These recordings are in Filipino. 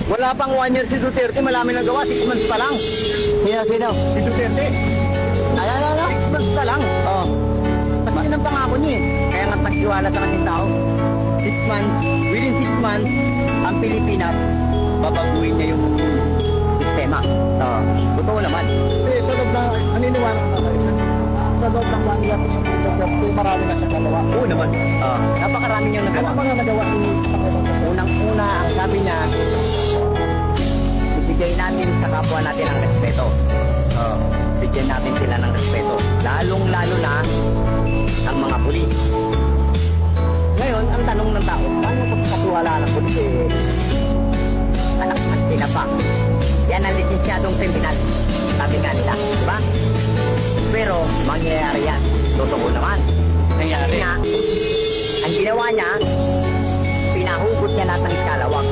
Wala pang 1 year si Duterte, malami nang gawa, 6 months pa lang. Sino? Si Duterte, Ano? 6 months pa lang. Oh. Kasi yun ang pangako niya eh. Kaya nga nagtiwala sa kanyang tao. 6 months, within 6 months, ang Pilipinas, babaguhin niya yung sistema. Totoo naman. Eh, sa loob na, naniniwala ka ba? Sa loob ng 1 year, yung marami na siya nagawa. Oo naman. Napakarami niyang Ano nagawa. mga nagawa ni Pangulong? Unang-una, ang sabi niya, ibigay natin sa kapwa natin ang respeto. Bigyan natin sila ng respeto. Lalong-lalo na ang mga pulis. Ngayon, ang tanong ng tao, paano pagkatiwala ng pulis anak at tinapa? Yan ang lisensyadong kriminal. Sabi nga nila, di ba? Pero, mangyayari yan. Totoo naman. Nangyari. Kaya, ang ginawa niya, pinahugot niya lahat ng iskalawak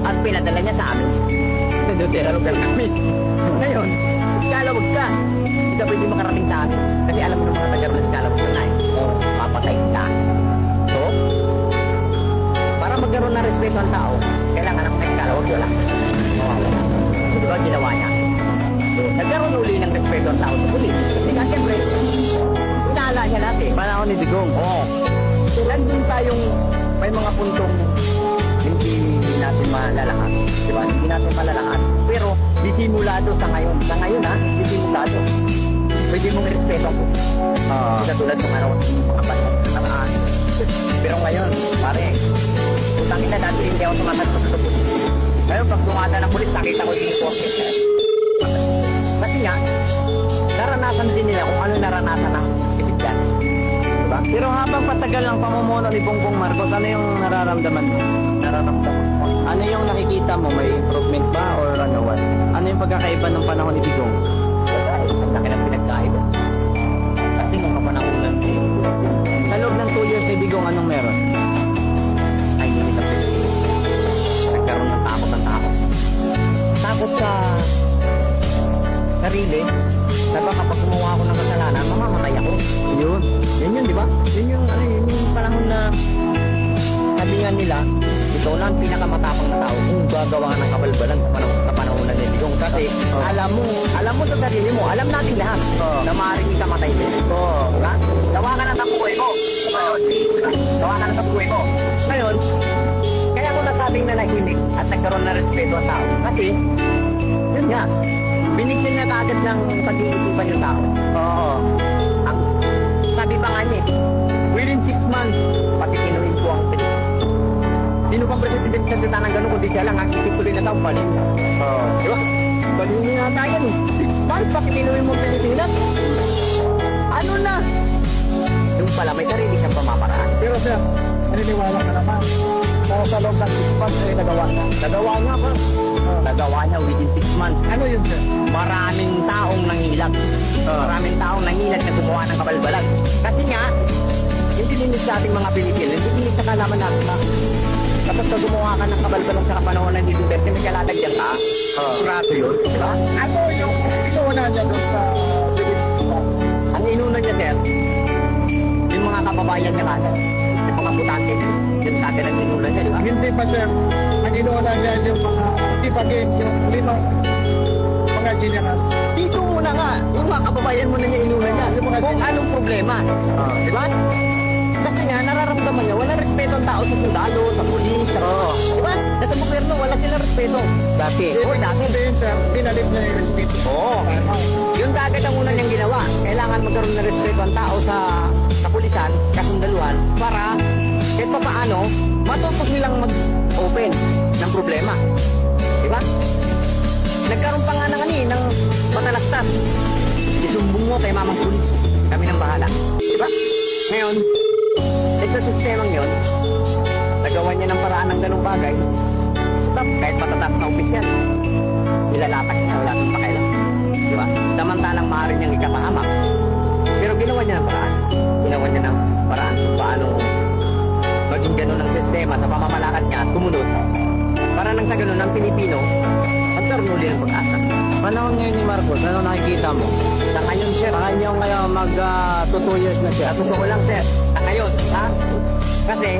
at pinadala niya sa amin. Duterte lugar namin. Ngayon, iskalawag ka. Hindi ka pwede makarating sa amin. Kasi alam mo ng mga taga ng iskalawag na eh. Papatay ka. So, para magkaroon ng respeto ang tao, kailangan ng iskalawag wala. Di ba ginawa niya? So, nagkaroon uli ng respeto ang tao sa pulis. Kasi nga, siyempre, sinala niya natin. Panahon ni Digong. Oo. So, nandun tayong may mga puntong hindi natin malalahat. Diba? Hindi natin malalahat. Pero, disimulado sa ngayon. Sa ngayon ha, disimulado. Pwede mong respeto ko. Katulad ng araw, mga panahon. Pero ngayon, pare, utang ina dati hindi ako sumasagot sa pulis. Ngayon, pag dumata ng pulis, nakita ko yung enforcement. Kasi nga, naranasan din nila kung ano naranasan ng ibigyan. Diba? Pero habang patagal ang pamumuno ni Bongbong Marcos, ano yung nararamdaman mo? Ano yung nakikita mo? May improvement ba or ano what? Ano yung pagkakaiba ng panahon ni Digong? Ang laki ng pinagkaiba. Kasi nung kapanahonan Sa loob ng 2 years ni Digong, anong meron? ay hindi na pwede. Nagkaroon ng takot ang takot. Takot sa sarili na baka kapag gumawa ako ng kasalanan, mamamatay ako. Yun. Yan yun, di ba? Yun yung panahon na sabi nga nila, ito lang ang pinakamatapang na tao kung gagawa ng kabalbalan sa panahon na Digong. Kasi alam mo sa sarili mo, alam natin lahat na maaaring ikamatay din. Diba? Gawa ka na sa buhay mo. Gawa ka na sa buhay mo. Ngayon, kaya ko nasabing nanahimik at nagkaroon na respeto ang tao. Kasi, yun nga, binigyan niya kaagad ng pag-iisipan yung tao. Ang sabi pa nga niya, within 6 months, pati kinuhin ko ang Pilipinas. Sino pang president sa dita ng gano'n, kundi siya lang, ang isip tuloy na tao, baliw niya. Diba? Baliw niya nga tayo, 6 months, pati kinuhin mo ang Pilipinas. Ano na? Yung pala, may sarili siyang pamamaraan. Pero sir, naniniwala ka naman. Pero sa loob ng 6 months, eh, nagawa niya. Nagawa nga ba? Nagawa niya within 6 months. Ano yun sir? Maraming taong nangilag. Maraming taong nangilag na gumawa ng kabalbalag. Kasi nga, hindi limit sa ating mga Pilipino, hindi limit sa kalaman natin na kapag ka gumawa ka ng kabalbalag sa kapanahon ng Duterte, may kalatagyan ka. Sigurado yun, di ba? Ano yung inuuna niya doon sa Pilipinas? Ang inuna niya, sir, yung mga kababayan niya kagad, yung mga butante, yung kagad ang inuna niya, di ba? Hindi pa sir, ang inuuna niya yung mga ipagin, yung limang mga generals. Dito muna nga, yung mga kababayan mo na niya inuna niya, kung anong problema. Di ba? Kasi nga, nararamdaman niya, walang respeto ang tao sa sundalo, sa pulis, sa... Di ba? Nasa gobyerno, wala silang respeto. Dati. Ibig sabihin sir, pinalit niya yung respeto. Oo. Yung kagad ang una niyang ginawa, kailangan magkaroon ng respeto ang tao sa kapulisan, kasundaluhan, para kahit pa paano, matutok nilang mag-open ng problema. Di ba? Nagkaroon pa nga ng matalastas. Isumbong mo kay mamang pulis. Kami nang bahala. Di ba? Ngayon, ito sistemang yun, nagawa niya ng paraan ng ganong bagay. Kahit matataas na opisyal, nilalatak niya, wala nang pakialam. Di ba? Samantalang maaari niyang ikapahamak. Pero ginawa niya ng paraan. Ginawa niya ng paraan kung paano maging ganun ang sistema sa pamamalakad niya, sumunod. Para nang sa ganun ang Pilipino, magkaroon uli ng pag-asa. Panahon ngayon ni Marcos, ano nakikita mo? Sa ngayon, sir. Sa kanyang ngayon mag 2 years na siya. Gusto ko lang, sir. Sa ngayon, ha? Kasi,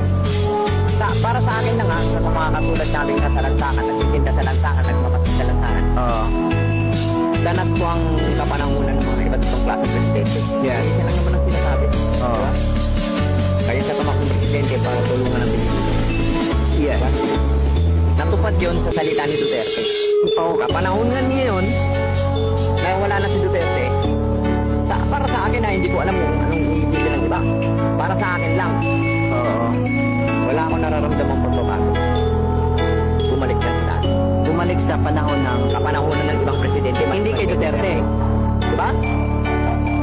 para sa akin na nga, sa mga katulad naming kasalagsakan at klaseng presidente. Yeah. Isa lang naman ang sinasabi. Oo. Kaya sa tumakbong presidente para tulungan ang Pilipino. Yes. Natupad yun sa salita ni Duterte. Oo. Kapanahon nga ngayon, na wala na si Duterte, para sa akin na hindi ko alam kung anong iisipin ng iba. Para sa akin lang, Oo. wala akong nararamdamang pagbabago. Bumalik na sa dati. Bumalik sa panahon ng... Kapanahonan ng ibang presidente. Hindi kay Duterte. Diba?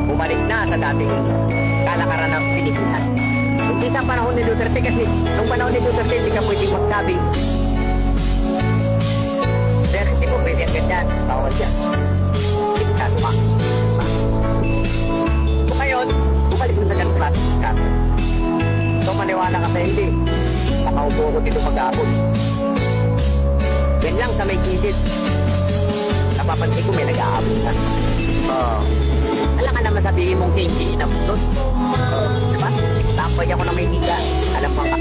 Bumalik na sa dating kalakaran ng Pilipinas. Hindi sa panahon ni Duterte kasi nung panahon ni Duterte hindi ka pwedeng magsabi. Pero hindi mo pwede agad yan. Bawal yan. Sikat pa. So ngayon, bumalik mo sa ganong klase ng sikat. So maniwala ka sa hindi. Nakaupo ko dito mag-aabot. Yan lang sa may gilid. Napapansin ko may nag-aabot na. Oo. Alam ka naman sabihin mong hindi na doon. Diba? Tampay ako na may higa. Alam mo ka.